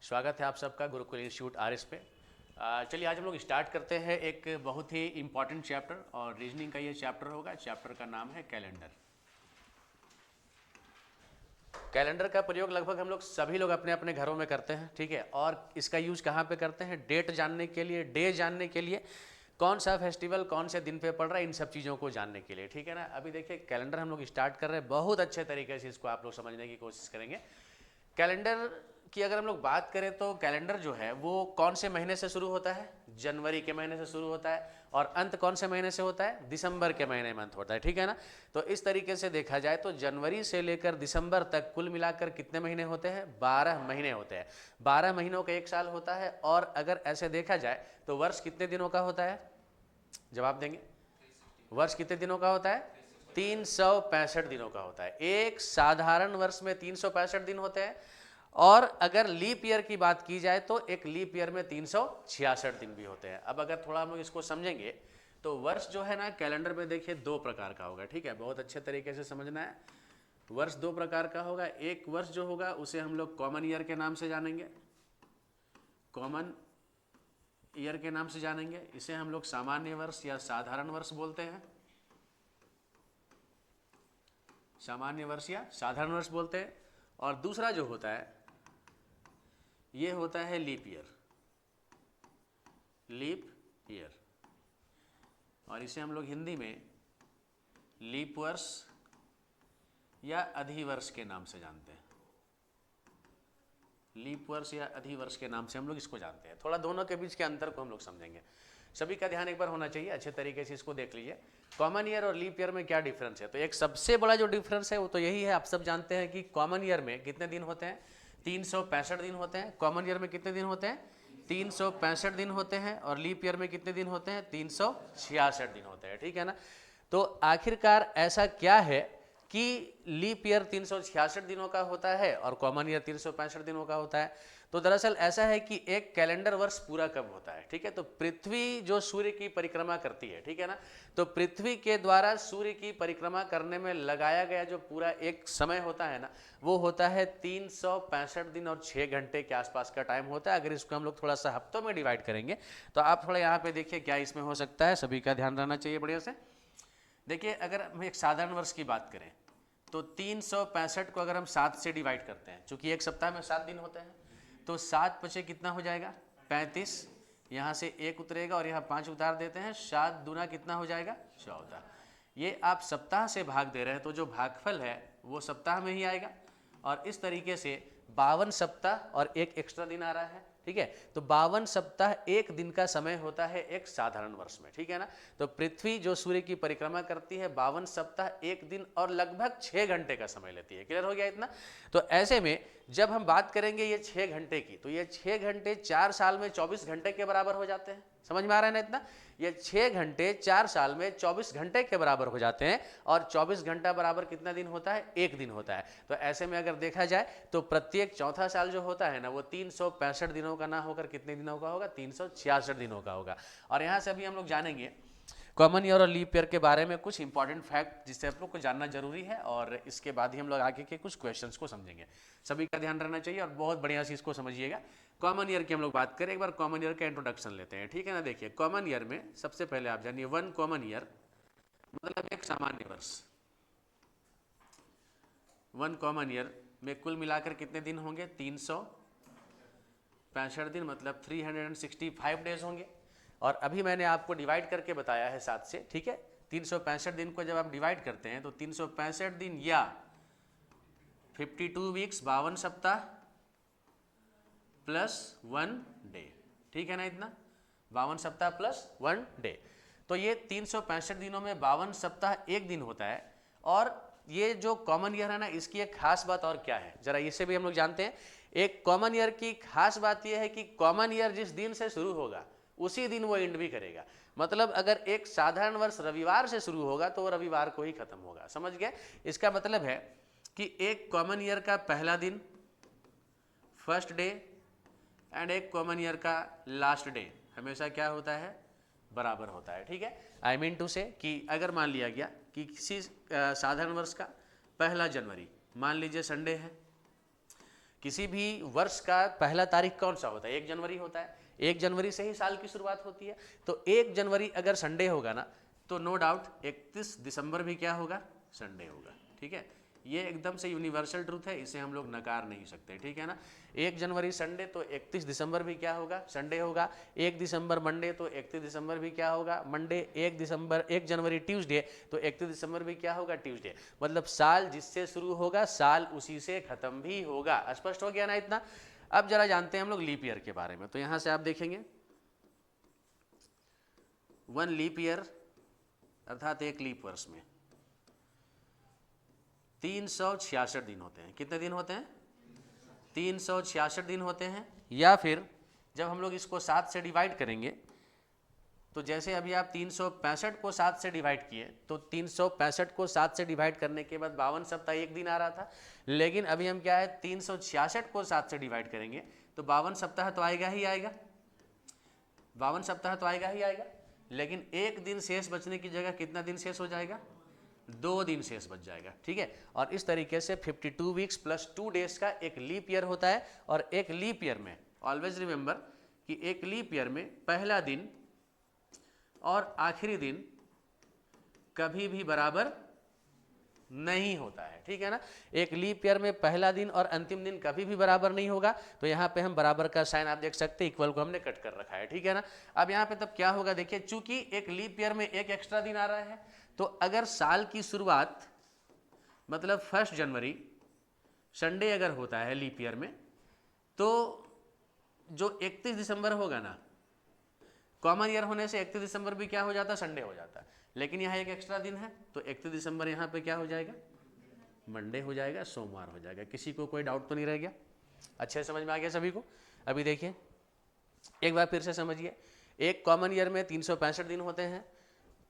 स्वागत है आप सबका गुरुकुल इंस्टीट्यूट आरएस पे। चलिए आज हम लोग स्टार्ट करते हैं एक बहुत ही इम्पॉर्टेंट चैप्टर और रीजनिंग का ये चैप्टर होगा। चैप्टर का नाम है कैलेंडर। कैलेंडर का प्रयोग लगभग हम लोग सभी लोग अपने अपने घरों में करते हैं, ठीक है। और इसका यूज कहाँ पे करते हैं? डेट जानने के लिए, डे जानने के लिए, कौन सा फेस्टिवल कौन से दिन पे पड़ रहा है, इन सब चीज़ों को जानने के लिए, ठीक है ना। अभी देखिए कैलेंडर हम लोग स्टार्ट कर रहे हैं, बहुत अच्छे तरीके से इसको आप लोग समझने की कोशिश करेंगे। कैलेंडर की अगर हम लोग बात करें तो कैलेंडर जो है वो कौन से महीने से शुरू होता है? जनवरी के महीने से शुरू होता है। और अंत कौन से महीने से होता है? दिसंबर के महीने में अंत होता है, ठीक है ना। तो इस तरीके से देखा जाए तो जनवरी से लेकर दिसंबर तक कुल मिलाकर कितने महीने होते हैं? 12 महीने होते हैं। 12 महीनों का एक साल होता है। और अगर ऐसे देखा जाए तो वर्ष कितने दिनों का होता है? जवाब देंगे। वर्ष कितने दिनों का होता है? 365 दिनों का होता है। एक साधारण वर्ष में 365 दिन होते हैं। और अगर लीप ईयर की बात की जाए तो एक लीप ईयर में 366 दिन भी होते हैं। अब अगर थोड़ा हम लोग इसको समझेंगे तो वर्ष जो है ना कैलेंडर में देखिए दो प्रकार का होगा, ठीक है। बहुत अच्छे तरीके से समझना है। वर्ष दो प्रकार का होगा। एक वर्ष जो होगा उसे हम लोग कॉमन ईयर के नाम से जानेंगे, कॉमन ईयर के नाम से जानेंगे। इसे हम लोग सामान्य वर्ष या साधारण वर्ष बोलते हैं, सामान्य वर्ष या साधारण वर्ष बोलते हैं। और दूसरा जो होता है ये होता है लीप ईयर, लीप ईयर। और इसे हम लोग हिंदी में लीप वर्ष या अधिवर्ष के नाम से जानते हैं। लीप वर्ष या अधिवर्ष के नाम से हम लोग इसको जानते हैं। थोड़ा दोनों के बीच के अंतर को हम लोग समझेंगे। सभी का ध्यान एक बार होना चाहिए, अच्छे तरीके से इसको देख लीजिए। कॉमन ईयर और लीप ईयर में क्या डिफरेंस है? तो एक सबसे बड़ा जो डिफरेंस है वो तो यही है, आप सब जानते हैं कि कॉमन ईयर में कितने दिन होते हैं? 365 दिन होते हैं। कॉमन ईयर में कितने दिन होते हैं? 365 दिन होते हैं। और लीप ईयर में कितने दिन होते हैं? 366 दिन होते हैं, ठीक है ना। तो आखिरकार ऐसा क्या है कि लीप ईयर 366 दिनों का होता है और कॉमन ईयर 365 दिनों का होता है? तो दरअसल ऐसा है कि एक कैलेंडर वर्ष पूरा कब होता है, ठीक है। तो पृथ्वी जो सूर्य की परिक्रमा करती है, ठीक है ना, तो पृथ्वी के द्वारा सूर्य की परिक्रमा करने में लगाया गया जो पूरा एक समय होता है ना, वो होता है 365 दिन और 6 घंटे के आसपास का टाइम होता है। अगर इसको हम लोग थोड़ा सा हफ्तों में डिवाइड करेंगे तो आप थोड़ा यहाँ पे देखिए क्या इसमें हो सकता है। सभी का ध्यान रहना चाहिए बढ़िया से। देखिए अगर हम एक साधारण वर्ष की बात करें तो 365 को अगर हम 7 से डिवाइड करते हैं, चूंकि एक सप्ताह में 7 दिन होते हैं, तो 7 पचे कितना हो जाएगा? 35। यहाँ से 1 उतरेगा और यहाँ 5 उतार देते हैं, 7 दूना कितना हो जाएगा? 14। ये आप सप्ताह से भाग दे रहे हैं तो जो भागफल है वो सप्ताह में ही आएगा। और इस तरीके से 52 सप्ताह और एक एक्स्ट्रा दिन आ रहा है, ठीक है। तो 52 सप्ताह एक दिन का समय होता है एक साधारण वर्ष में, ठीक है ना। तो पृथ्वी जो सूर्य की परिक्रमा करती है 52 सप्ताह एक दिन और लगभग 6 घंटे का समय लेती है। क्लियर हो गया इतना? तो ऐसे में जब हम बात करेंगे ये 6 घंटे की, तो ये 6 घंटे 4 साल में 24 घंटे के बराबर हो जाते हैं। समझ में आ रहा है ना इतना? ये 6 घंटे 4 साल में 24 घंटे के बराबर हो जाते हैं। और 24 घंटा बराबर कितना दिन होता है? एक दिन होता है। तो ऐसे में अगर देखा जाए तो प्रत्येक चौथा साल जो होता है ना वो 365 दिनों का ना होकर कितने दिनों का होगा? 366 दिनों का होगा। और यहाँ से अभी हम लोग जानेंगे कॉमन ईयर और लीप ईयर के बारे में कुछ इंपॉर्टेंट फैक्ट जिससे आप लोग को जानना जरूरी है। और इसके बाद ही हम लोग आगे के कुछ क्वेश्चंस को समझेंगे। सभी का ध्यान रहना चाहिए और बहुत बढ़िया से इसको समझिएगा। कॉमन ईयर की हम लोग बात करें, एक बार कॉमन ईयर का इंट्रोडक्शन लेते हैं, ठीक है ना। देखिए कॉमन ईयर में सबसे पहले आप जानिए वन कॉमन ईयर मतलब एक सामान्य वर्ष। वन कॉमन ईयर में कुल मिलाकर कितने दिन होंगे? 365 दिन मतलब 365 डेज होंगे। और अभी मैंने आपको डिवाइड करके बताया है 7 से, ठीक है। 365 दिन को जब आप डिवाइड करते हैं तो 365 दिन या 52 वीक्स 52 सप्ताह प्लस 1 डे, ठीक है ना इतना। 52 सप्ताह प्लस 1 डे। तो ये 365 दिनों में 52 सप्ताह एक दिन होता है। और ये जो कॉमन ईयर है ना इसकी एक खास बात और क्या है जरा इसे भी हम लोग जानते हैं। एक कॉमन ईयर की खास बात यह है कि कॉमन ईयर जिस दिन से शुरू होगा उसी दिन वो एंड भी करेगा। मतलब अगर एक साधारण वर्ष रविवार से शुरू होगा तो वो रविवार को ही खत्म होगा। समझ गए? इसका मतलब है कि एक कॉमन ईयर का पहला दिन फर्स्ट डे एंड एक कॉमन ईयर का लास्ट डे हमेशा क्या होता है? बराबर होता है, ठीक है। आई मीन टू से कि अगर मान लिया गया कि किसी साधारण वर्ष का 1 जनवरी मान लीजिए संडे है, किसी भी वर्ष का पहला तारीख कौन सा होता है? 1 जनवरी होता है। 1 जनवरी से ही साल की शुरुआत होती है। तो 1 जनवरी अगर संडे होगा ना, तो नो डाउट 31 दिसंबर भी क्या होगा? संडे होगा। ठीक है, ये एकदम से यूनिवर्सल ट्रूथ है, इसे हम लोग नकार नहीं सकते। ठीक है ना, 1 जनवरी संडे तो 31 दिसंबर भी क्या होगा? संडे होगा। 1 दिसंबर मंडे तो 31 दिसंबर भी क्या होगा? मंडे। 1 जनवरी ट्यूसडे तो 31 दिसंबर भी क्या होगा? ट्यूसडे। मतलब साल जिससे शुरू होगा साल उसी से खत्म भी होगा। स्पष्ट हो गया ना इतना? अब जरा जानते हैं हम लोग लीप ईयर के बारे में। तो यहां से आप देखेंगे 1 लीप ईयर अर्थात एक लीप वर्ष में 366 दिन होते हैं। कितने दिन होते हैं? 366 दिन होते हैं। या फिर जब हम लोग इसको 7 से डिवाइड करेंगे, तो जैसे अभी आप 365 को 7 से डिवाइड किए, तो 365 को 7 से डिवाइड करने के बाद 52 सप्ताह एक दिन आ रहा था। लेकिन अभी हम क्या है, 366 को 7 से डिवाइड करेंगे तो 52 सप्ताह तो आएगा ही आएगा। 52 सप्ताह तो आएगा ही आएगा। लेकिन एक दिन शेष बचने की जगह कितना दिन शेष हो जाएगा? 2 दिन शेष बच जाएगा। ठीक है, और इस तरीके से 52 वीक्स प्लस 2 डेज का एक लीप ईयर होता है। और एक लीप ईयर में ऑलवेज रिमेंबर कि एक लीप ईयर में पहला दिन और आखिरी दिन कभी भी बराबर नहीं होता है। ठीक है ना, एक लीप ईयर में पहला दिन और अंतिम दिन कभी भी बराबर नहीं होगा। तो यहाँ पे हम बराबर का साइन आप देख सकते हैं, इक्वल को हमने कट कर रखा है। ठीक है ना, अब यहाँ पे तब क्या होगा देखिए, चूंकि एक लीप ईयर में एक एक्स्ट्रा दिन आ रहा है, तो अगर साल की शुरुआत मतलब 1 जनवरी संडे अगर होता है लीप ईयर में, तो जो 31 दिसंबर होगा ना, कॉमन ईयर होने से 31 दिसंबर भी क्या हो जाता? संडे हो जाता। लेकिन यहाँ एक एक्स्ट्रा दिन है, तो 31 दिसंबर यहाँ पे क्या हो जाएगा? मंडे हो जाएगा, सोमवार हो जाएगा। किसी को कोई डाउट तो नहीं रह गया? अच्छे समझ में आ गया सभी को? अभी देखिए एक बार फिर से समझिए, एक कॉमन ईयर में 365 दिन होते हैं,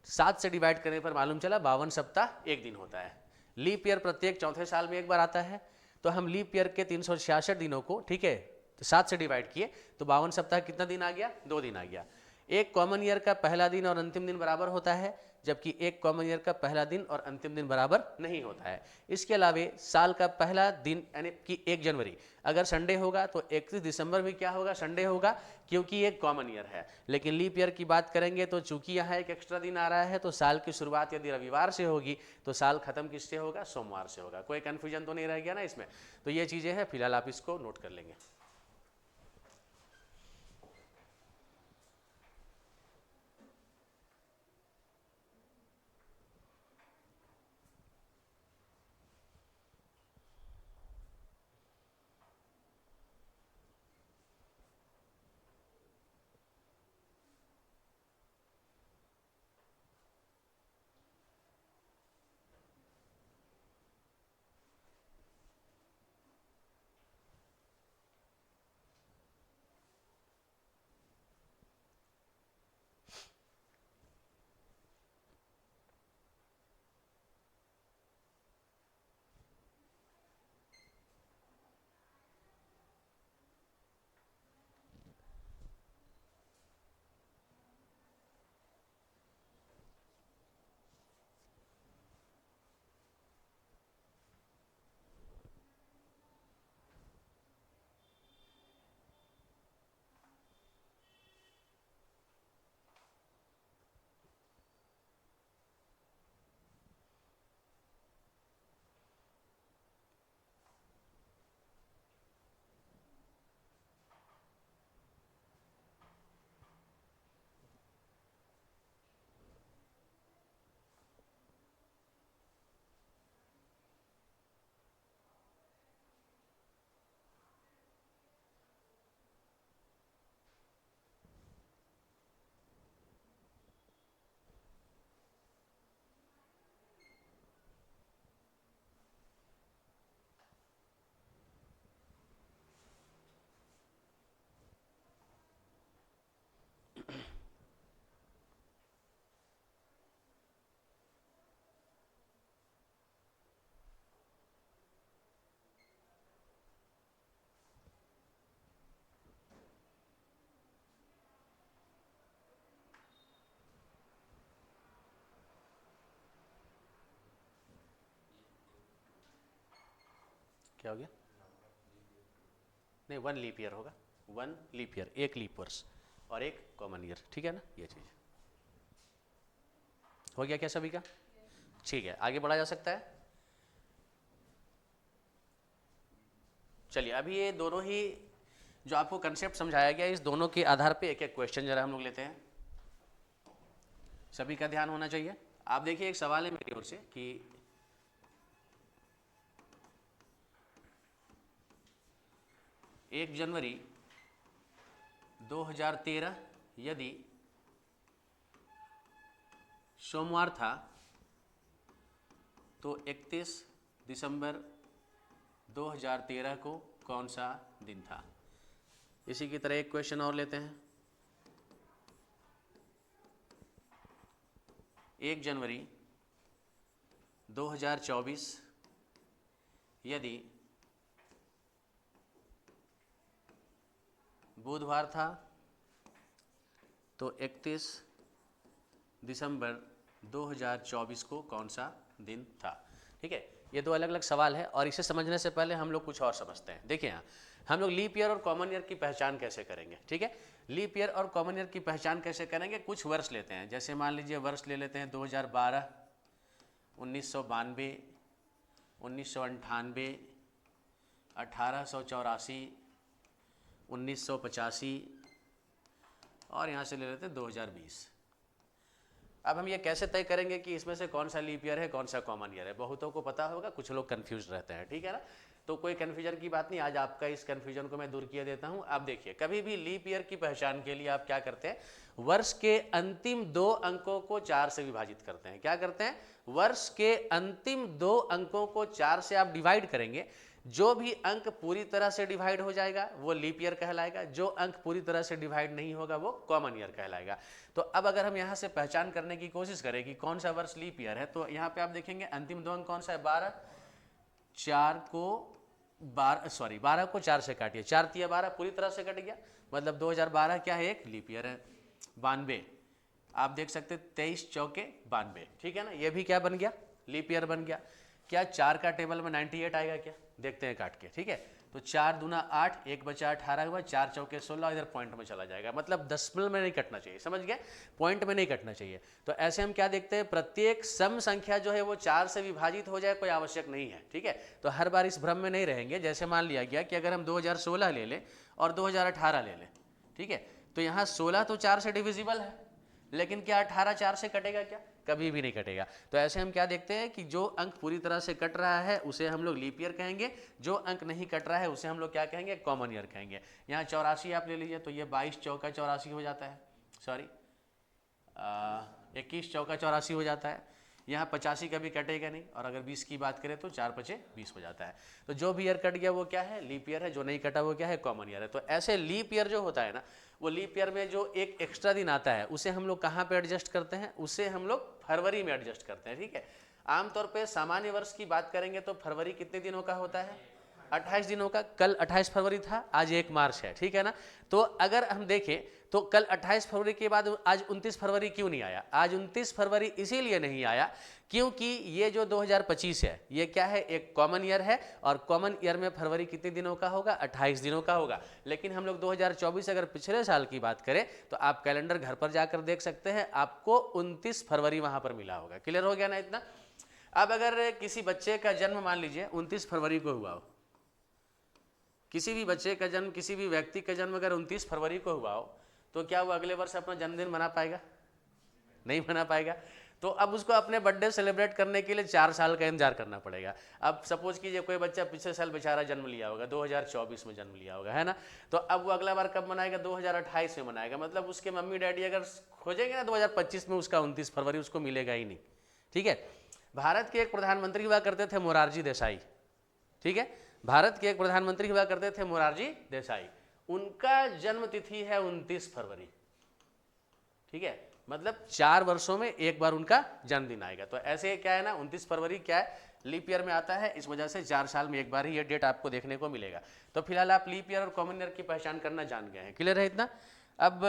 7 से डिवाइड करने पर मालूम चला 52 सप्ताह एक दिन होता है। लीप ईयर प्रत्येक चौथे साल में एक बार आता है, तो हम लीप ईयर के 366 दिनों को, ठीक है, तो 7 से डिवाइड किए तो 52 सप्ताह कितना दिन आ गया? 2 दिन आ गया। एक कॉमन ईयर का पहला दिन और अंतिम दिन बराबर होता है, जबकि एक कॉमन ईयर का पहला दिन और अंतिम दिन बराबर नहीं होता है। इसके अलावा साल का पहला दिन यानी कि 1 जनवरी अगर संडे होगा तो 31 दिसंबर भी क्या होगा? संडे होगा, क्योंकि एक कॉमन ईयर है। लेकिन लीप ईयर की बात करेंगे तो चूंकि यहाँ एक एक्स्ट्रा दिन आ रहा है, तो साल की शुरुआत यदि रविवार से होगी तो साल खत्म किससे होगा? सोमवार से होगा। कोई कन्फ्यूजन तो नहीं रह गया ना इसमें? तो ये चीज़ें हैं, फिलहाल आप इसको नोट कर लेंगे। क्या हो गया? नहीं 1 लीप ईयर होगा, 1 लीप ईयर, 1 लीप वर्ष और 1 कॉमन ईयर, ठीक है ना। ये चीज़ हो गया क्या सभी का? ठीक है, आगे बढ़ा जा सकता है। चलिए अभी ये दोनों ही जो आपको कंसेप्ट समझाया गया, इस दोनों के आधार पे एक एक क्वेश्चन जरा हम लोग लेते हैं। सभी का ध्यान होना चाहिए। आप देखिए एक सवाल है मेरी ओर से कि 1 जनवरी 2013 यदि सोमवार था तो 31 दिसंबर 2013 को कौन सा दिन था। इसी की तरह एक क्वेश्चन और लेते हैं। 1 जनवरी 2024 यदि बुधवार था तो 31 दिसंबर 2024 को कौन सा दिन था। ठीक है, ये दो अलग अलग सवाल है और इसे समझने से पहले हम लोग कुछ और समझते हैं। देखिए यहाँ हम लोग लीप ईयर और कॉमन ईयर की पहचान कैसे करेंगे। ठीक है, लीप ईयर और कॉमन ईयर की पहचान कैसे करेंगे, कुछ वर्ष लेते हैं। जैसे मान लीजिए वर्ष ले लेते हैं 2012, 1992, 1998, 1884, 1985 और यहाँ से ले लेते हैं 2020। अब हम ये कैसे तय करेंगे कि इसमें से कौन सा लीप ईयर है, कौन सा कॉमन ईयर है। बहुतों को पता होगा, कुछ लोग कंफ्यूज रहते हैं। ठीक है ना, तो कोई कन्फ्यूजन की बात नहीं, आज आपका इस कन्फ्यूजन को मैं दूर किया देता हूँ। आप देखिए कभी भी लीप ईयर की पहचान के लिए आप क्या करते हैं, वर्ष के अंतिम 2 अंकों को 4 से विभाजित करते हैं। क्या करते हैं, वर्ष के अंतिम 2 अंकों को 4 से आप डिवाइड करेंगे। जो भी अंक पूरी तरह से डिवाइड हो जाएगा वो लीप ईयर कहलाएगा, जो अंक पूरी तरह से डिवाइड नहीं होगा वो कॉमन ईयर कहलाएगा। तो अब अगर हम यहाँ से पहचान करने की कोशिश करें कि कौन सा वर्ष लीप ईयर है, तो यहाँ पे आप देखेंगे अंतिम 2 अंक कौन सा है, 12 को 4 से काटिए, 4 तिया 12 पूरी तरह से कट गया, मतलब 2012 क्या है, एक लीप ईयर है। 92 आप देख सकते 23 चौके 92, ठीक है ना, ये भी क्या बन गया, लीप ईयर बन गया। क्या 4 का टेबल में 98 आएगा क्या, देखते हैं काट के। ठीक है, तो 4 दूना 8, 1 बचा 18 हुआ, 4 चौके 16, इधर पॉइंट में चला जाएगा, मतलब दशमलव में नहीं कटना चाहिए, समझ गए, पॉइंट में नहीं कटना चाहिए। तो ऐसे हम क्या देखते हैं, प्रत्येक सम संख्या जो है वो 4 से विभाजित हो जाए कोई आवश्यक नहीं है। ठीक है, तो हर बार इस भ्रम में नहीं रहेंगे। जैसे मान लिया गया कि अगर हम 2016 ले लें और 2018 ले लें, ठीक है, तो यहाँ 16 तो 4 से डिविजिबल है, लेकिन क्या 18 4 से कटेगा क्या, कभी भी नहीं कटेगा। तो ऐसे हम क्या देखते हैं कि जो अंक पूरी तरह से कट रहा है उसे हम लोग लीप ईयर कहेंगे, जो अंक नहीं कट रहा है उसे हम लोग क्या कहेंगे, कॉमन ईयर कहेंगे। यहाँ 84 आप ले लीजिए तो ये 22 चौका 84 हो जाता है, सॉरी 21 चौका 84 हो जाता है। यहाँ 85 कभी कटेगा नहीं, और अगर 20 की बात करें तो 4 पचे 20 हो जाता है। तो जो भी ईयर कट गया वो क्या है, लीप ईयर है, जो नहीं कटा वो क्या है, कॉमन ईयर है। तो ऐसे लीप ईयर जो होता है ना, वो लीप ईयर में जो एक एक्स्ट्रा दिन आता है उसे हम लोग कहाँ पे एडजस्ट करते हैं, उसे हम लोग फरवरी में एडजस्ट करते हैं। ठीक है, आमतौर पे सामान्य वर्ष की बात करेंगे तो फरवरी कितने दिनों का होता है, 28 दिनों का। कल 28 फरवरी था, आज 1 मार्च है, ठीक है ना। तो अगर हम देखें तो कल 28 फरवरी के बाद आज 29 फरवरी क्यों नहीं आया, आज 29 फरवरी इसीलिए नहीं आया क्योंकि ये जो 2025 है ये क्या है, एक कॉमन ईयर है, और कॉमन ईयर में फरवरी कितने दिनों का होगा, 28 दिनों का होगा। लेकिन हम लोग 2024 अगर पिछले साल की बात करें तो आप कैलेंडर घर पर जाकर देख सकते हैं, आपको 29 फरवरी वहां पर मिला होगा। क्लियर हो गया ना इतना। अब अगर किसी बच्चे का जन्म मान लीजिए 29 फरवरी को हुआ हो, किसी भी बच्चे का जन्म, किसी भी व्यक्ति का जन्म अगर 29 फरवरी को हुआ हो, तो क्या वो अगले वर्ष अपना जन्मदिन मना पाएगा, नहीं मना पाएगा। तो अब उसको अपने बर्थडे सेलिब्रेट करने के लिए 4 साल का इंतजार करना पड़ेगा। अब सपोज कीजिए कोई बच्चा पिछले साल बेचारा जन्म लिया होगा, 2024 में जन्म लिया होगा, है ना, तो अब वो अगला बार कब मनाएगा, 2028 में मनाएगा। मतलब उसके मम्मी डैडी अगर खोजेंगे ना 2025 में, उसका 29 फरवरी उसको मिलेगा ही नहीं। ठीक है, भारत के एक प्रधानमंत्री हुआ करते थे मोरारजी देसाई, ठीक है, भारत के एक प्रधानमंत्री हुआ करते थे मोरारजी देसाई, उनका जन्म तिथि है 29 फरवरी। ठीक है, मतलब 4 वर्षों में एक बार उनका जन्मदिन आएगा। तो ऐसे क्या है ना, 29 फरवरी क्या है, लीप ईयर में आता है, इस वजह से 4 साल में एक बार ही ये डेट आपको देखने को मिलेगा। तो फिलहाल आप लीप ईयर और कॉमन ईयर की पहचान करना जान गए हैं। क्लियर है इतना। अब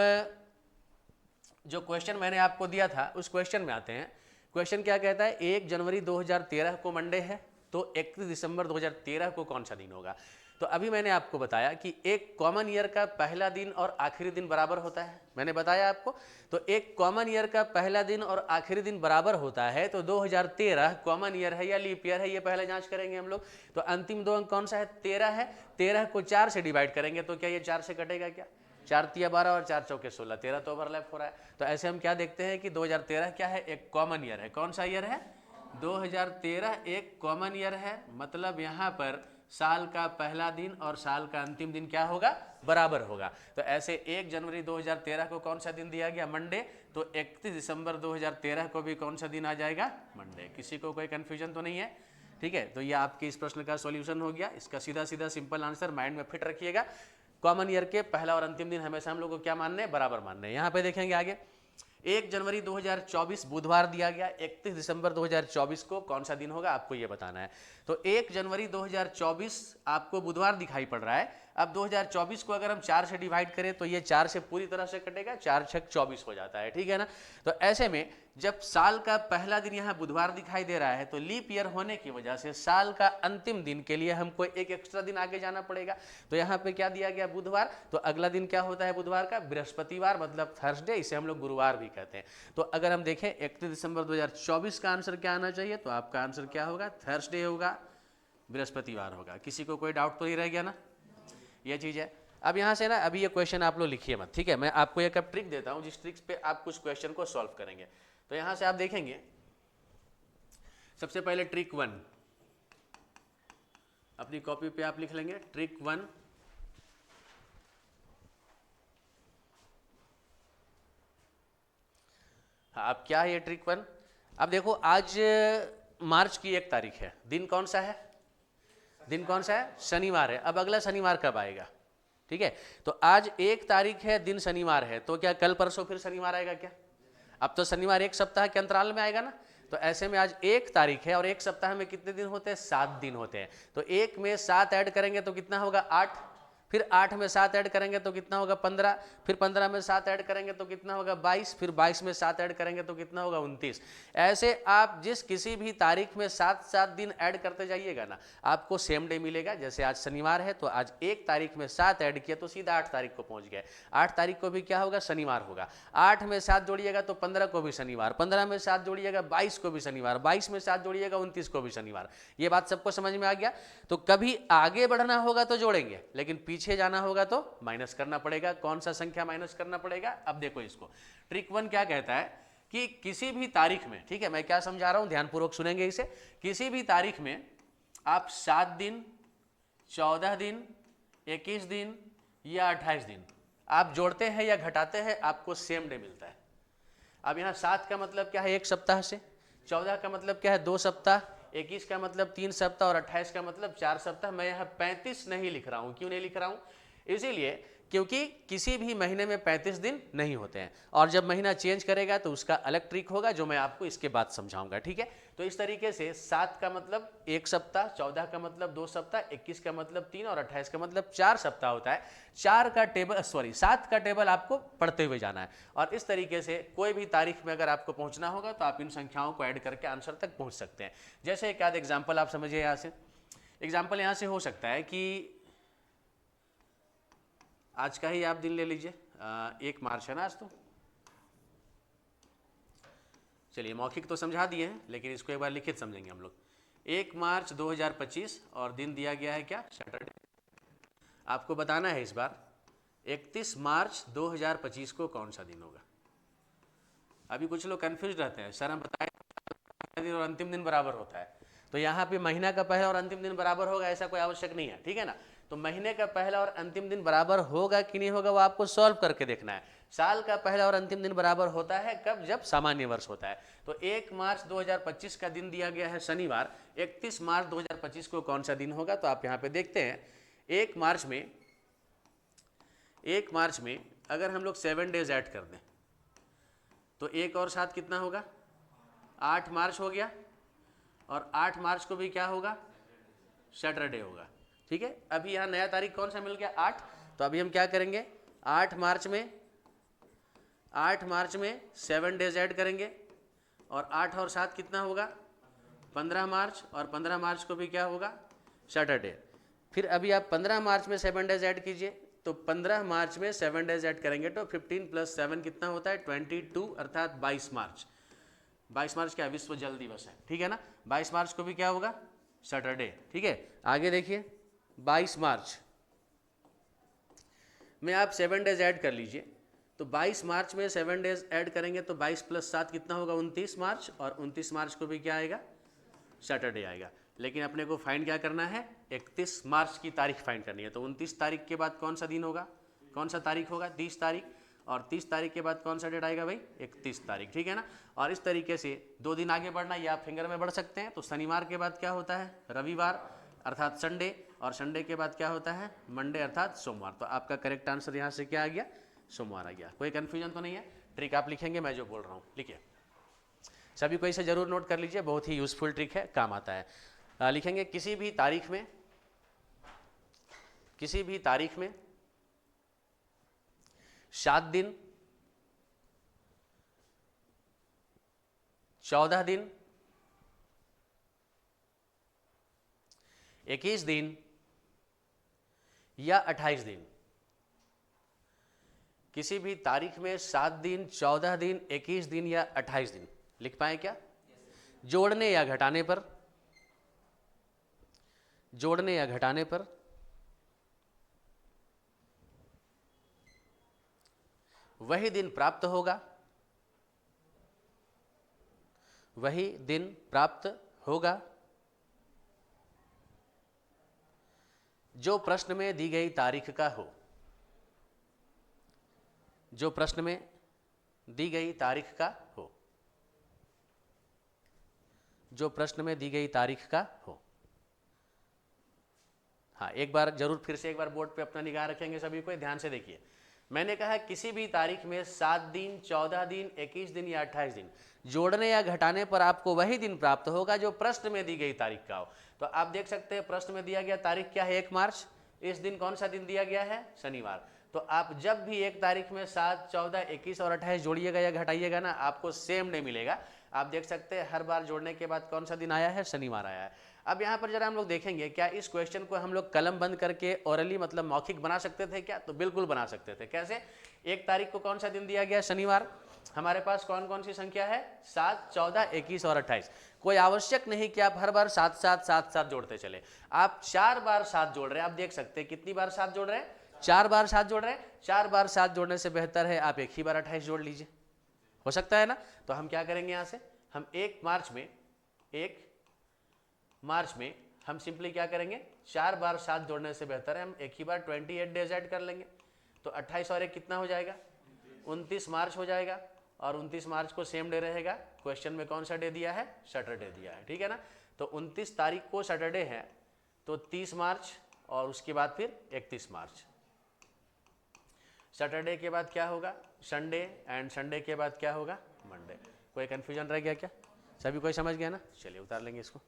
जो क्वेश्चन मैंने आपको दिया था उस क्वेश्चन में आते हैं। क्वेश्चन क्या कहता है, 1 जनवरी 2013 को मंडे है, तो 31 दिसंबर 2013 को कौन सा दिन होगा। तो अभी मैंने आपको बताया कि एक कॉमन ईयर का पहला दिन और आखिरी दिन बराबर होता है, मैंने बताया आपको। तो एक कॉमन ईयर का पहला दिन और आखिरी दिन बराबर होता है, तो 2013 कॉमन ईयर है या लीप ईयर है, ये पहले जांच करेंगे हम लोग। तो अंतिम 2 अंक कौन सा है, 13 है। 13 को 4 से डिवाइड करेंगे तो क्या ये 4 से कटेगा क्या, 4 तिया 12 और 4 चौके 16, 13 तो ओवरलैप हो रहा है। तो ऐसे हम क्या देखते हैं कि 2013 क्या है, एक कॉमन ईयर है। कौन सा ईयर है, 2013 एक कॉमन ईयर है। मतलब यहाँ पर साल का पहला दिन और साल का अंतिम दिन क्या होगा, बराबर होगा। तो ऐसे 1 जनवरी 2013 को कौन सा दिन दिया गया, मंडे। तो 31 दिसंबर 2013 को भी कौन सा दिन आ जाएगा, मंडे। किसी को कोई कंफ्यूजन तो नहीं है, ठीक है। तो ये आपके इस प्रश्न का सॉल्यूशन हो गया। इसका सीधा सीधा सिंपल आंसर माइंड में फिट रखिएगा। कॉमन ईयर के पहला और अंतिम दिन हमेशा हम लोग को क्या मानने हैं, बराबर मानने हैं। यहाँ पे देखेंगे आगे 1 जनवरी 2024 बुधवार दिया गया, 31 दिसंबर 2024 को कौन सा दिन होगा आपको ये बताना है। तो 1 जनवरी 2024 आपको बुधवार दिखाई पड़ रहा है। अब 2024 को अगर हम 4 से डिवाइड करें तो ये 4 से पूरी तरह से कटेगा, 4 छक 24 हो जाता है, ठीक है ना। तो ऐसे में जब साल का पहला दिन यहाँ बुधवार दिखाई दे रहा है तो लीप ईयर होने की वजह से साल का अंतिम दिन के लिए हमको एक एक्स्ट्रा दिन आगे जाना पड़ेगा। तो यहाँ पे क्या दिया गया, बुधवार। तो अगला दिन क्या होता है बुधवार का, बृहस्पतिवार, मतलब थर्सडे, इसे हम लोग गुरुवार भी कहते हैं। तो अगर हम देखें 31 दिसंबर 2024 का आंसर क्या आना चाहिए, तो आपका आंसर क्या होगा, थर्सडे होगा, बृहस्पतिवार होगा। किसी को कोई डाउट तो नहीं रह गया ना, ये चीज़ है। अब यहाँ से ना अभी ये क्वेश्चन आप लोग लिखिए मत, ठीक है। मैं आपको एक अब ट्रिक देता हूँ जिस ट्रिक्स पे आप कुछ क्वेश्चन को सॉल्व करेंगे। तो यहाँ से आप देखेंगे सबसे पहले ट्रिक 1 अपनी कॉपी पे आप लिख लेंगे, ट्रिक 1। हाँ, अब क्या है ये ट्रिक 1। अब देखो आज मार्च की 1 तारीख है, दिन कौन सा है, दिन कौन सा है, शनिवार है। अब अगला शनिवार कब आएगा, ठीक है। तो आज 1 तारीख है, दिन शनिवार है, तो क्या कल परसों फिर शनिवार आएगा क्या। अब तो शनिवार 1 सप्ताह के अंतराल में आएगा ना। तो ऐसे में आज 1 तारीख है और 1 सप्ताह में कितने दिन होते हैं, 7 दिन होते हैं। तो 1 में 7 ऐड करेंगे तो कितना होगा, 8। फिर 8 में 7 ऐड करेंगे तो कितना होगा, 15। फिर 15 में 7 ऐड करेंगे तो कितना होगा, 22। फिर 22 में 7 ऐड करेंगे तो कितना होगा, 29। ऐसे आप जिस किसी भी तारीख में 7-7 दिन ऐड करते जाइएगा ना, आपको सेम डे मिलेगा। जैसे आज शनिवार है तो आज 1 तारीख में 7 ऐड किया तो सीधा 8 तारीख को पहुंच गए। 8 तारीख को भी क्या होगा, शनिवार होगा। 8 में 7 जोड़िएगा तो 15 को भी शनिवार, 15 में 7 जोड़िएगा 22 को भी शनिवार, 22 में 7 जोड़िएगा 29 को भी शनिवार। ये बात सबको समझ में आ गया। तो कभी आगे बढ़ना होगा तो जोड़ेंगे, लेकिन पीछे जाना होगा तो माइनस करना पड़ेगा। कौन सा संख्या माइनस करना पड़ेगा, अब देखो इसको। ट्रिक 1 क्या कहता है कि किसी भी तारीख में, ठीक है, मैं क्या समझा रहा हूं ध्यानपूर्वक सुनेंगे इसे। किसी भी तारीख में आप 7 दिन, 14 दिन, 21 दिन या 28 दिन आप जोड़ते हैं या घटाते हैं, आपको सेम डे मिलता है। अब यहाँ 7 का मतलब क्या है, 1 सप्ताह से। 14 का मतलब क्या है, 2 सप्ताह। 21 का मतलब 3 सप्ताह और 28 का मतलब 4 सप्ताह। मैं यहाँ 35 नहीं लिख रहा हूँ। क्यों नहीं लिख रहा हूँ, इसीलिए क्योंकि किसी भी महीने में 35 दिन नहीं होते हैं, और जब महीना चेंज करेगा तो उसका अलग ट्रिक होगा जो मैं आपको इसके बाद समझाऊंगा, ठीक है। तो इस तरीके से 7 का मतलब 1 सप्ताह, 14 का मतलब 2 सप्ताह, 21 का मतलब 3 और 28 का मतलब 4 सप्ताह होता है। 7 का टेबल आपको पढ़ते हुए जाना है। और इस तरीके से कोई भी तारीख में अगर आपको पहुंचना होगा तो आप इन संख्याओं को ऐड करके आंसर तक पहुंच सकते हैं। जैसे एक आध एग्जाम्पल आप समझिए। यहाँ से एग्जाम्पल यहाँ से हो सकता है कि आज का ही आप दिन ले लीजिए, 1 मार्च है ना आज। तो चलिए मौखिक तो समझा दिए हैं, लेकिन इसको एक बार लिखित समझेंगे हम लोग। 1 मार्च 2025 और दिन दिया गया है क्या, सैटरडे। आपको बताना है इस बार 31 मार्च 2025 को कौन सा दिन होगा। अभी कुछ लोग कंफ्यूज रहते हैं, सर हम बताए दिन और अंतिम दिन बराबर होता है। तो यहाँ पे महीना का पहला और अंतिम दिन बराबर होगा ऐसा कोई आवश्यक नहीं है, ठीक है ना। तो महीने का पहला और अंतिम दिन बराबर होगा कि नहीं होगा वो आपको सॉल्व करके देखना है। साल का पहला और अंतिम दिन बराबर होता है कब, जब सामान्य वर्ष होता है। तो 1 मार्च 2025 का दिन दिया गया है शनिवार, 31 मार्च 2025 को कौन सा दिन होगा। तो आप यहाँ पे देखते हैं 1 मार्च में अगर हम लोग 7 डेज ऐड कर दें तो 1 और 7 कितना होगा, 8 मार्च हो गया। और 8 मार्च को भी क्या होगा, सैटरडे होगा, ठीक है। अभी यहाँ नया तारीख कौन सा मिल गया, 8। तो अभी हम क्या करेंगे, 8 मार्च में 7 डेज ऐड करेंगे और 8 और 7 कितना होगा, 15 मार्च। और 15 मार्च को भी क्या होगा, सैटरडे। फिर अभी आप 15 मार्च में 7 डेज ऐड कीजिए, तो 15 मार्च में 7 डेज ऐड करेंगे तो 15 + 7 कितना होता है 22, अर्थात 22 मार्च। 22 मार्च क्या विश्व जल दिवस है, ठीक है ना। 22 मार्च को भी क्या होगा, सैटरडे, ठीक है। आगे देखिए 22 मार्च में आप 7 डेज ऐड कर लीजिए, तो 22 मार्च में 7 डेज ऐड करेंगे तो 22 + 7 कितना होगा 29 मार्च, और 29 मार्च को भी क्या आएगा, सैटरडे आएगा। लेकिन अपने को फाइंड क्या करना है, 31 मार्च की तारीख फाइंड करनी है। तो 29 तारीख के बाद कौन सा दिन होगा, कौन सा तारीख होगा, 30 तारीख, और 30 तारीख के बाद कौन सा डेट आएगा भाई, 31 तारीख, ठीक है ना। और इस तरीके से 2 दिन आगे बढ़ना, या आप फिंगर में बढ़ सकते हैं। तो शनिवार के बाद क्या होता है, रविवार अर्थात संडे, और संडे के बाद क्या होता है, मंडे अर्थात सोमवार। तो आपका करेक्ट आंसर यहाँ से क्या आ गया, सोमवार आ गया। कोई कन्फ्यूजन तो नहीं है। ट्रिक आप लिखेंगे, मैं जो बोल रहा हूँ लिखिए, सभी को इसे जरूर नोट कर लीजिए, बहुत ही यूजफुल ट्रिक है, काम आता है। लिखेंगे किसी भी तारीख में, किसी भी तारीख में 7 दिन, 14 दिन, 21 दिन या 28 दिन। किसी भी तारीख में 7 दिन, 14 दिन, 21 दिन या 28 दिन। लिख पाए क्या? जोड़ने या घटाने पर, जोड़ने या घटाने पर वही दिन प्राप्त होगा, वही दिन प्राप्त होगा जो प्रश्न में दी गई तारीख का हो, जो प्रश्न में दी गई तारीख का हो, जो प्रश्न में दी गई तारीख का हो। हाँ, एक बार जरूर फिर से एक बार बोर्ड पे अपना निगाह रखेंगे, सभी को ध्यान से देखिए। मैंने कहा किसी भी तारीख में 7 दिन, 14 दिन, 21 दिन या 28 दिन, जोड़ने या घटाने पर आपको वही दिन प्राप्त होगा जो प्रश्न में दी गई तारीख का हो। तो आप देख सकते हैं प्रश्न में दिया गया तारीख क्या है, 1 मार्च। इस दिन कौन सा दिन दिया गया है, शनिवार। तो आप जब भी एक तारीख में 7, 14, 21 और 28 जोड़िएगा या घटाइएगा ना, आपको सेम डे मिलेगा। आप देख सकते हैं हर बार जोड़ने के बाद कौन सा दिन आया है, शनिवार आया है। अब यहाँ पर जरा हम लोग देखेंगे, क्या इस क्वेश्चन को हम लोग कलम बंद करके ओरली मतलब मौखिक बना सकते थे क्या? तो बिल्कुल बना सकते थे। कैसे? 1 तारीख को कौन सा दिन दिया गया, शनिवार। हमारे पास कौन कौन सी संख्या है, 7, 14, 21 और 28। कोई आवश्यक नहीं कि आप हर बार 7, 7, 7, 7 जोड़ते चले। आप 4 बार 7 जोड़ रहे हैं। आप देख सकते हैं कितनी बार 7 जोड़ रहे हैं, 4 बार 7 जोड़ रहे हैं। 4 बार 7 जोड़ने से बेहतर है आप एक ही बार 28 जोड़ लीजिए, हो सकता है ना। तो हम क्या करेंगे, यहाँ से हम 1 मार्च में हम सिंपली क्या करेंगे, 4 बार 7 जोड़ने से बेहतर है हम एक ही बार 28 डेज ऐड कर लेंगे। तो 28 और 1 कितना हो जाएगा, 29 मार्च हो जाएगा। और 29 मार्च को सेम डे रहेगा। क्वेश्चन में कौन सा डे दिया है, सैटरडे दिया है, ठीक है ना। तो 29 तारीख को सैटरडे है, तो 30 मार्च और उसके बाद फिर 31 मार्च। सैटरडे के बाद क्या होगा, संडे, एंड संडे के बाद क्या होगा, मंडे। कोई कंफ्यूजन रह गया क्या? सभी कोई समझ गया ना? चलिए उतार लेंगे इसको।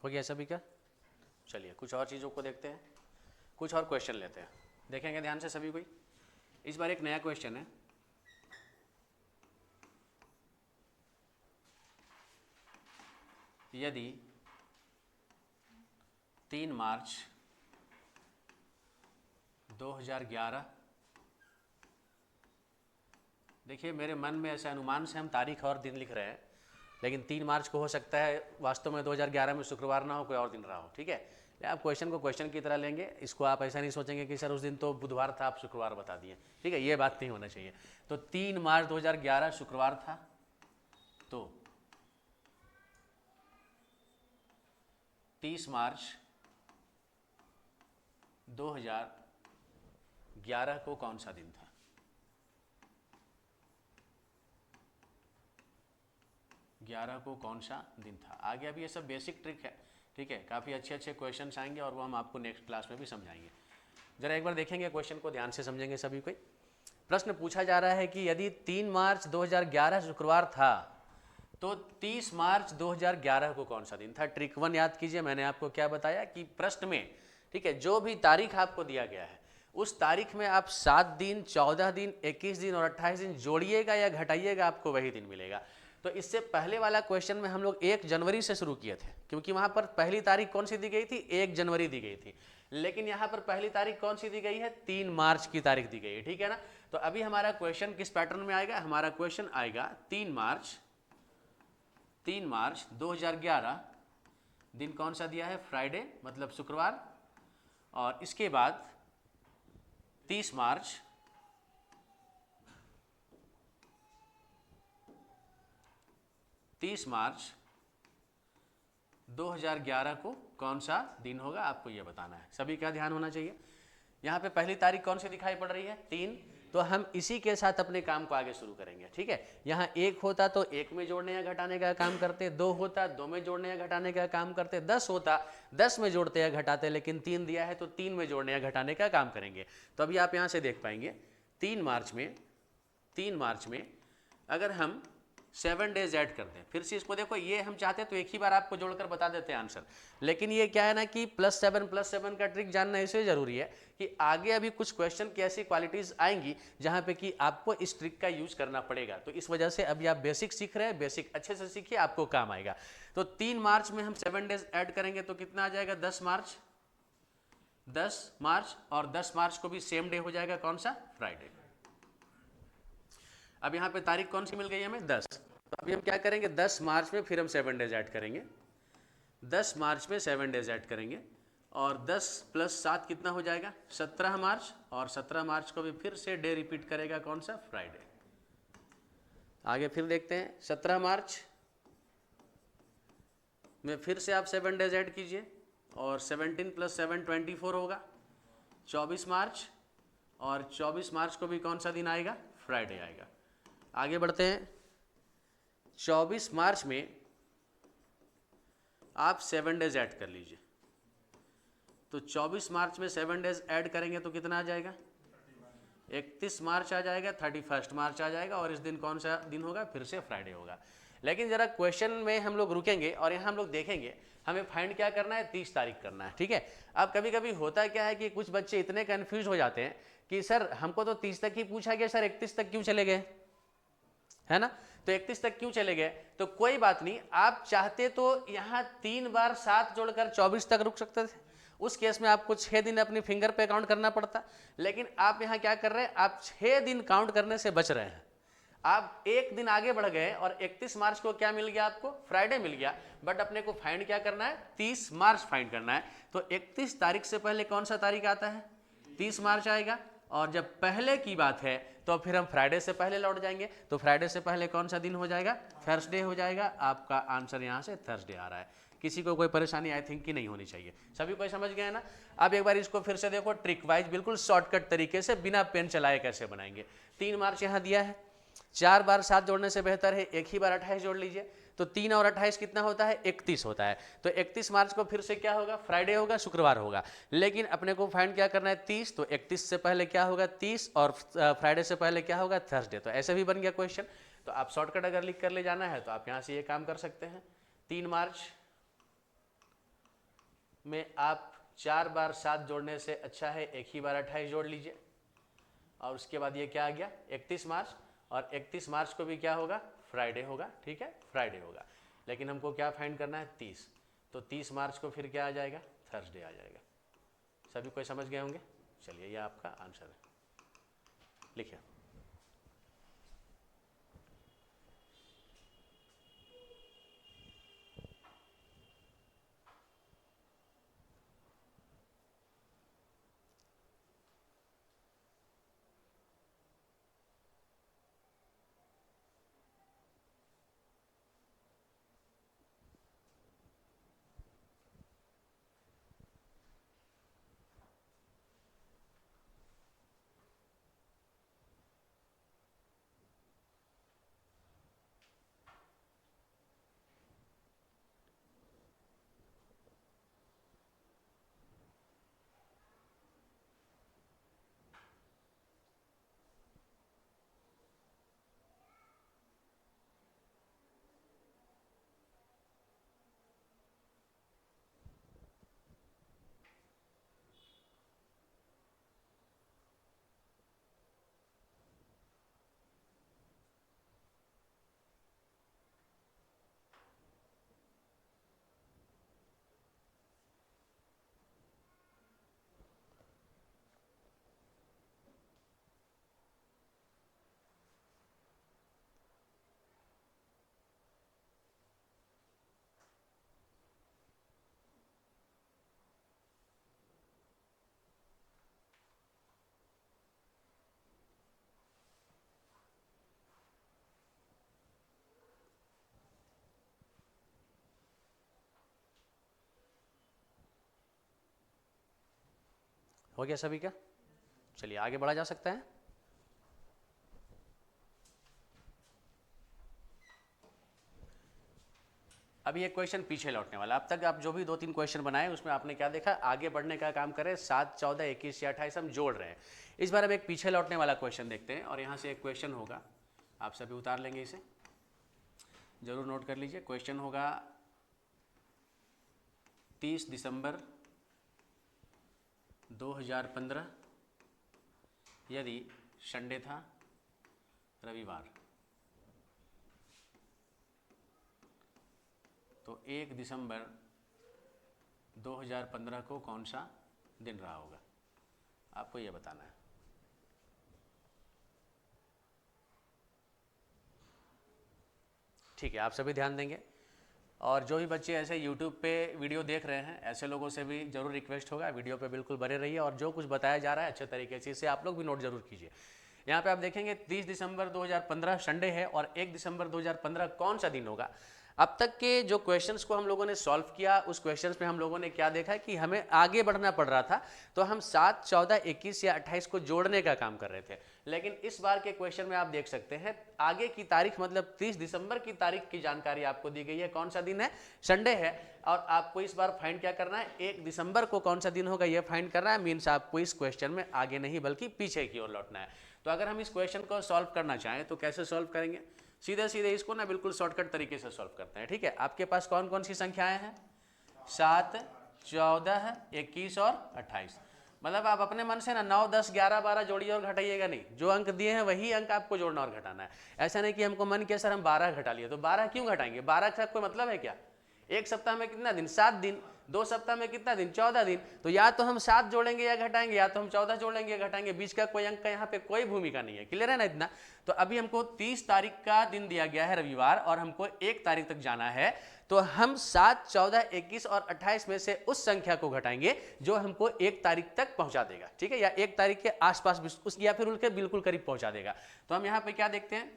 हो गया सभी का? चलिए कुछ और चीज़ों को देखते हैं, कुछ और क्वेश्चन लेते हैं, देखेंगे ध्यान से सभी कोई। इस बार एक नया क्वेश्चन है, यदि 3 मार्च 2011, देखिए मेरे मन में ऐसे अनुमान से हम तारीख और दिन लिख रहे हैं, लेकिन 3 मार्च को हो सकता है वास्तव में 2011 में शुक्रवार ना हो, कोई और दिन रहा हो, ठीक है। आप क्वेश्चन को क्वेश्चन की तरह लेंगे, इसको आप ऐसा नहीं सोचेंगे कि सर उस दिन तो बुधवार था आप शुक्रवार बता दिए, ठीक है, ये बात नहीं होना चाहिए। तो 3 मार्च 2011 शुक्रवार था, तो 30 मार्च 2011 को कौन सा दिन था? ग्यारह को कौन सा दिन था? आगे अभी ये सब बेसिक ट्रिक है, ठीक है, काफ़ी अच्छे अच्छे क्वेश्चंस आएंगे और वो हम आपको नेक्स्ट क्लास में भी समझाएंगे। जरा एक बार देखेंगे क्वेश्चन को, ध्यान से समझेंगे सभी कोई। प्रश्न पूछा जा रहा है कि यदि 3 मार्च 2011 शुक्रवार था तो 30 मार्च 2011 को कौन सा दिन था? ट्रिक 1 याद कीजिए, मैंने आपको क्या बताया कि प्रश्न में, ठीक है, जो भी तारीख आपको दिया गया है उस तारीख में आप 7 दिन, 14 दिन, 21 दिन और 28 दिन जोड़िएगा या घटाइएगा, आपको वही दिन मिलेगा। तो इससे पहले वाला क्वेश्चन में हम लोग 1 जनवरी से शुरू किए थे, क्योंकि वहां पर पहली तारीख कौन सी दी गई थी? 1 जनवरी दी गई थी, लेकिन यहाँ पर पहली तारीख कौन सी दी गई है? 3 मार्च की तारीख दी गई है, ठीक है ना। तो अभी हमारा क्वेश्चन किस पैटर्न में आएगा? हमारा क्वेश्चन आएगा 3 मार्च 2011, दिन कौन सा दिया है? फ्राइडे, मतलब शुक्रवार, और इसके बाद 30 मार्च 2011 को कौन सा दिन होगा, आपको यह बताना है। सभी का ध्यान होना चाहिए। यहाँ पे पहली तारीख कौन सी दिखाई पड़ रही है? 3, तो हम इसी के साथ अपने काम को आगे शुरू करेंगे, ठीक है। यहाँ 1 होता तो 1 में जोड़ने या घटाने का काम करते, 2 होता 2 में जोड़ने या घटाने का काम करते, 10 होता 10 में जोड़ते या घटाते, लेकिन 3 दिया है तो 3 में जोड़ने या घटाने का काम करेंगे। तो अभी आप यहाँ से देख पाएंगे 3 मार्च में अगर हम 7 डेज ऐड करते हैं, फिर से इसको देखो, ये हम चाहते हैं तो एक ही बार आपको जोड़कर बता देते हैं आंसर, लेकिन ये क्या है ना कि +7 का ट्रिक जानना इसलिए जरूरी है कि आगे अभी कुछ क्वेश्चन की ऐसी क्वालिटीज आएंगी जहां पे कि आपको इस ट्रिक का यूज करना पड़ेगा। तो इस वजह से अभी आप बेसिक सीख रहे हैं, बेसिक अच्छे से सीखिए, आपको काम आएगा। तो 3 मार्च में हम 7 डेज ऐड करेंगे तो कितना आ जाएगा? 10 मार्च, और 10 मार्च को भी सेम डे हो जाएगा, कौन सा? फ्राइडे। अब यहाँ पे तारीख कौन सी मिल गई हमें? 10। तो अभी हम क्या करेंगे? 10 मार्च में फिर हम 7 डेज ऐड करेंगे, 10 मार्च में 7 डेज ऐड करेंगे, और 10 + 7 कितना हो जाएगा? 17 मार्च, और 17 मार्च को भी फिर से डे रिपीट करेगा, कौन सा? फ्राइडे। आगे फिर देखते हैं, 17 मार्च में फिर से आप 7 डेज ऐड कीजिए, और 17 + 7 24 होगा, 24 मार्च, और 24 मार्च को भी कौन सा दिन आएगा? फ्राइडे आएगा। आगे बढ़ते हैं, 24 मार्च में आप 7 डेज ऐड कर लीजिए, तो 24 मार्च में 7 डेज ऐड करेंगे तो कितना आ जाएगा? 31 मार्च आ जाएगा, 31 मार्च आ जाएगा, और इस दिन कौन सा दिन होगा? फिर से फ्राइडे होगा। लेकिन जरा क्वेश्चन में हम लोग रुकेंगे और यहाँ हम लोग देखेंगे हमें फाइंड क्या करना है? 30 तारीख करना है, ठीक है। अब कभी कभी होता क्या है कि कुछ बच्चे इतने कंफ्यूज हो जाते हैं कि सर हमको तो 30 तक ही पूछा गया, सर 31 तक क्यों चले गए, है ना। तो 31 तक क्यों चले गए? तो कोई बात नहीं, आप चाहते तो यहाँ 3 बार 7 जोड़कर 24 तक रुक सकते थे, उस केस में आपको 6 दिन अपनी फिंगर पे काउंट करना पड़ता, लेकिन आप यहाँ क्या कर रहे हैं? आप 6 दिन काउंट करने से बच रहे हैं। आप 1 दिन आगे बढ़ गए और 31 मार्च को क्या मिल गया आपको? फ्राइडे मिल गया, बट अपने को फाइंड क्या करना है? 30 मार्च फाइंड करना है। तो 31 तारीख से पहले कौन सा तारीख आता है? 30 मार्च आएगा, और जब पहले की बात है तो फिर हम फ्राइडे से पहले लौट जाएंगे, तो फ्राइडे से पहले कौन सा दिन हो जाएगा? थर्सडे हो जाएगा। आपका आंसर यहाँ से थर्सडे आ रहा है। किसी को कोई परेशानी आई थिंक कि नहीं होनी चाहिए, सभी कोई समझ गए ना। अब एक बार इसको फिर से देखो, ट्रिक वाइज बिल्कुल शॉर्टकट तरीके से बिना पेन चलाए कैसे बनाएंगे। 3 मार्च यहाँ दिया है, 4 बार 7 जोड़ने से बेहतर है 1 ही बार 28 जोड़ लीजिए, तो 3 और 28 कितना होता है? 31 होता है। तो 31 मार्च को फिर से क्या होगा? फ्राइडे होगा, शुक्रवार होगा, लेकिन अपने को फाइंड क्या करना है? 30। तो 31 से पहले क्या होगा? 30, और फ्राइडे से पहले क्या होगा? थर्सडे। तो ऐसे भी बन गया क्वेश्चन। तो आप शॉर्टकट अगर लिख कर ले जाना है तो आप यहाँ से ये काम कर सकते हैं। 3 मार्च में आप 4 बार 7 जोड़ने से अच्छा है एक ही बार 28 जोड़ लीजिए। और उसके बाद ये क्या आ गया 31 मार्च, और 31 मार्च को भी क्या होगा फ्राइडे होगा, ठीक है फ्राइडे होगा। लेकिन हमको क्या फाइंड करना है 30, तो 30 मार्च को फिर क्या आ जाएगा थर्सडे आ जाएगा। सभी कोई समझ गए होंगे। चलिए ये आपका आंसर है, लिखिए। हो गया सभी का। चलिए आगे बढ़ा जा सकता है। अभी एक क्वेश्चन पीछे लौटने वाला। अब तक आप जो भी 2-3 क्वेश्चन बनाए उसमें आपने क्या देखा, आगे बढ़ने का काम करें 7, 14, 21 या 28 हम जोड़ रहे हैं। इस बार अब एक पीछे लौटने वाला क्वेश्चन देखते हैं, और यहाँ से एक क्वेश्चन होगा, आप सभी उतार लेंगे, इसे जरूर नोट कर लीजिए। क्वेश्चन होगा 30 दिसंबर 2015 यदि संडे था, रविवार, तो 1 दिसंबर 2015 को कौन सा दिन रहा होगा, आपको ये बताना है। ठीक है, आप सभी ध्यान देंगे। और जो भी बच्चे ऐसे YouTube पे वीडियो देख रहे हैं, ऐसे लोगों से भी जरूर रिक्वेस्ट होगा, वीडियो पे बिल्कुल बने रहिए, और जो कुछ बताया जा रहा है अच्छे तरीके से इसे आप लोग भी नोट जरूर कीजिए। यहाँ पे आप देखेंगे 30 दिसंबर 2015 संडे है, और 1 दिसंबर 2015 कौन सा दिन होगा। अब तक के जो क्वेश्चंस को हम लोगों ने सॉल्व किया, उस क्वेश्चंस में हम लोगों ने क्या देखा कि हमें आगे बढ़ना पड़ रहा था, तो हम 7, 14, 21 या 28 को जोड़ने का काम कर रहे थे। लेकिन इस बार के क्वेश्चन में आप देख सकते हैं आगे की तारीख, मतलब 30 दिसंबर की तारीख की जानकारी आपको दी गई है। कौन सा दिन है, संडे है, और आपको इस बार फाइंड क्या करना है, 1 दिसंबर को कौन सा दिन होगा यह फाइंड करना है। मीन्स आपको इस क्वेश्चन में आगे नहीं बल्कि पीछे की ओर लौटना है। तो अगर हम इस क्वेश्चन को सॉल्व करना चाहें तो कैसे सॉल्व करेंगे, सीधे सीधे इसको ना बिल्कुल शॉर्टकट तरीके से सॉल्व करते हैं। ठीक है, आपके पास कौन कौन सी संख्याएं हैं, 7, 14, 21 और 28। मतलब आप अपने मन से ना 9, 10, 11, 12 जोड़िए और घटाइएगा नहीं, जो अंक दिए हैं वही अंक आपको जोड़ना और घटाना है। ऐसा नहीं कि हमको मन किया सर हम 12 घटा लिए, तो 12 क्यों घटाएंगे, 12 का कोई मतलब है क्या। एक सप्ताह में कितना दिन, 7 दिन, 2 सप्ताह में कितना दिन, 14 दिन। तो या तो हम 7 जोड़ेंगे या घटाएंगे, या तो हम 14 जोड़ेंगे या घटाएंगे, बीच का कोई अंक का यहाँ पे कोई भूमिका नहीं है। क्लियर है ना इतना। तो अभी हमको 30 तारीख का दिन दिया गया है रविवार, और हमको 1 तारीख तक जाना है। तो हम 7, 14, 21 और 28 में से उस संख्या को घटाएंगे जो हमको 1 तारीख तक पहुंचा देगा। ठीक है, या 1 तारीख के आसपास उस या फिर उनके बिल्कुल करीब पहुंचा देगा। तो हम यहाँ पे क्या देखते हैं,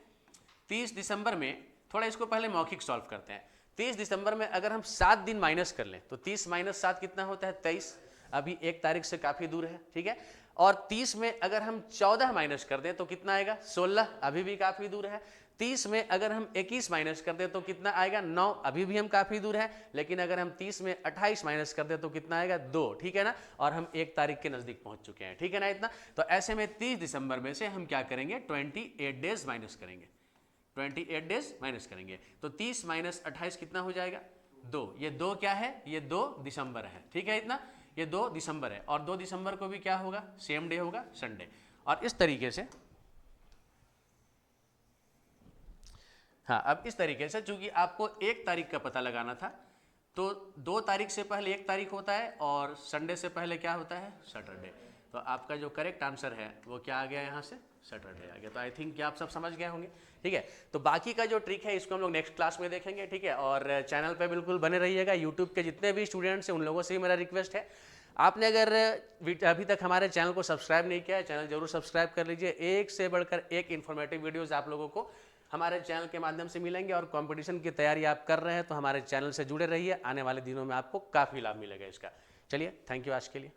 30 दिसंबर में, थोड़ा इसको पहले मौखिक सॉल्व करते हैं। 30 दिसंबर में अगर हम 7 दिन माइनस कर लें तो 30 - 7 कितना होता है, 23। अभी 1 तारीख से काफी दूर है। ठीक है, और 30 में अगर हम 14 माइनस कर दें तो कितना आएगा, 16, अभी भी काफी दूर है। 30 में अगर हम 21 माइनस कर दें तो कितना आएगा, 9, अभी भी हम काफी दूर है। लेकिन अगर हम 30 में 28 माइनस कर दें तो कितना आएगा, 2। ठीक है ना, और हम 1 तारीख के नजदीक पहुंच चुके हैं। ठीक है ना इतना। तो ऐसे में 30 दिसंबर में से हम क्या करेंगे, 28 डेज माइनस करेंगे, 28 डेज माइनस करेंगे। तो 30 - 28 कितना हो जाएगा, 2, ये 2 क्या है, ये 2 दिसंबर है, ठीक है इतना, ये 2 दिसंबर है, और 2 दिसंबर को भी क्या होगा, सेम डे होगा, संडे। और इस तरीके से, हाँ अब इस तरीके से, चूंकि आपको 1 तारीख का पता लगाना था, तो 2 तारीख से पहले 1 तारीख होता है और संडे से पहले क्या होता है, सैटरडे। तो आपका जो करेक्ट आंसर है वो क्या आ गया यहाँ से, सैटरडे आ गया। तो आई थिंक कि आप सब समझ गए होंगे, ठीक है। तो बाकी का जो ट्रिक है इसको हम लोग नेक्स्ट क्लास में देखेंगे, ठीक है। और चैनल पे बिल्कुल बने रहिएगा। यूट्यूब के जितने भी स्टूडेंट्स हैं उन लोगों से भी मेरा रिक्वेस्ट है, आपने अगर अभी तक हमारे चैनल को सब्सक्राइब नहीं किया है, चैनल जरूर सब्सक्राइब कर लीजिए। एक से बढ़कर एक इन्फॉर्मेटिव वीडियोज़ आप लोगों को हमारे चैनल के माध्यम से मिलेंगे। और कंपटीशन की तैयारी आप कर रहे हैं तो हमारे चैनल से जुड़े रहिए, आने वाले दिनों में आपको काफ़ी लाभ मिलेगा इसका। चलिए, थैंक यू आज के लिए।